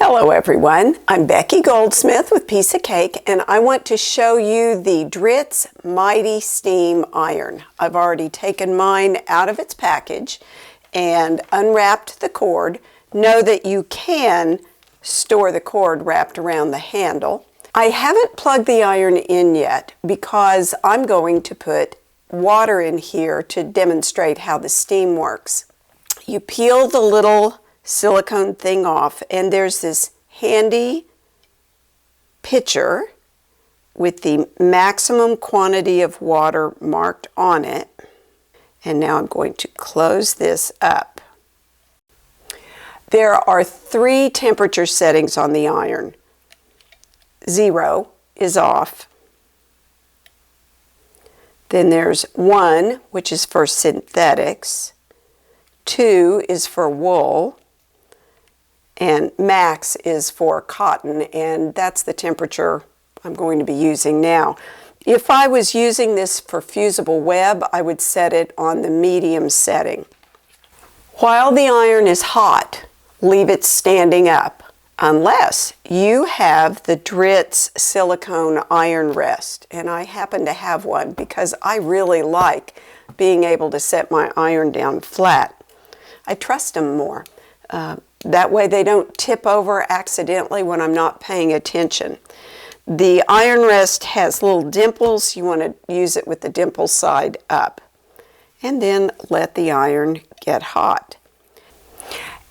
Hello everyone, I'm Becky Goldsmith with Piece of Cake, and I want to show you the Dritz Mighty Steam Iron. I've already taken mine out of its package and unwrapped the cord. Know that you can store the cord wrapped around the handle. I haven't plugged the iron in yet because I'm going to put water in here to demonstrate how the steam works. You peel the little silicone thing off, and there's this handy pitcher with the maximum quantity of water marked on it. And now I'm going to close this up. There are 3 temperature settings on the iron. 0 is off. Then there's 1, which is for synthetics. 2 is for wool. And max is for cotton, and that's the temperature I'm going to be using now. If I was using this for fusible web, I would set it on the medium setting. While the iron is hot, leave it standing up, unless you have the Dritz Silicone Iron Rest. And I happen to have one because I really like being able to set my iron down flat. I trust them more. That way they don't tip over accidentally when I'm not paying attention. The iron rest has little dimples. You want to use it with the dimple side up. And then let the iron get hot.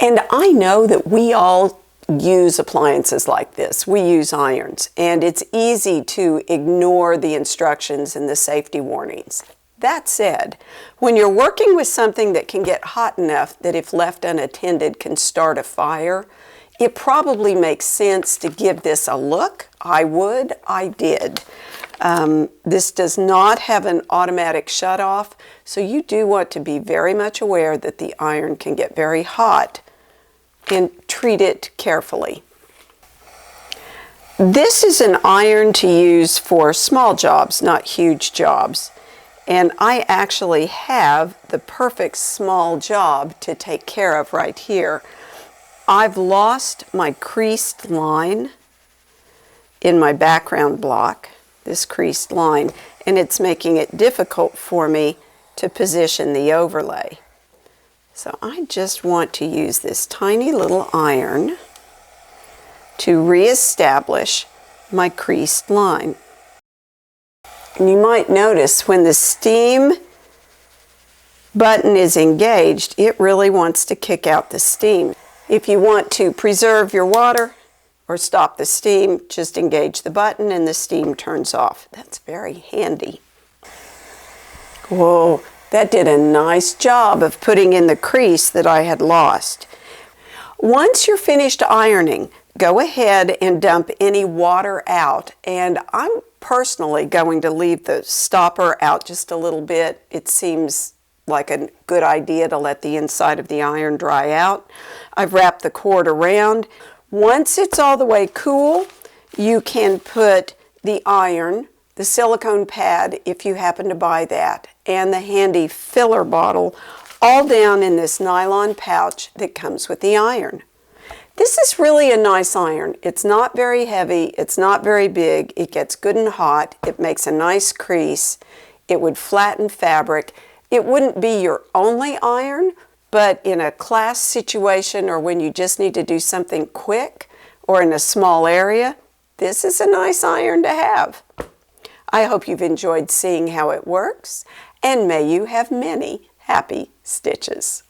And I know that we all use appliances like this. We use irons, and it's easy to ignore the instructions and the safety warnings. That said, when you're working with something that can get hot enough that if left unattended can start a fire, it probably makes sense to give this a look. I did. This does not have an automatic shut-off, so you do want to be very much aware that the iron can get very hot and treat it carefully. This is an iron to use for small jobs, not huge jobs. And I actually have the perfect small job to take care of right here. I've lost my creased line in my background block, this creased line, and it's making it difficult for me to position the overlay. So I just want to use this tiny little iron to reestablish my creased line. And you might notice when the steam button is engaged, it really wants to kick out the steam. If you want to preserve your water or stop the steam, just engage the button and the steam turns off. That's very handy. Whoa, that did a nice job of putting in the crease that I had lost. Once you're finished ironing, go ahead and dump any water out, and I'm personally going to leave the stopper out just a little bit. It seems like a good idea to let the inside of the iron dry out. I've wrapped the cord around. Once it's all the way cool, you can put the iron, the silicone pad if you happen to buy that, and the handy filler bottle all down in this nylon pouch that comes with the iron. This is really a nice iron. It's not very heavy, it's not very big, it gets good and hot, it makes a nice crease, it would flatten fabric. It wouldn't be your only iron, but in a class situation or when you just need to do something quick or in a small area, this is a nice iron to have. I hope you've enjoyed seeing how it works, and may you have many happy stitches.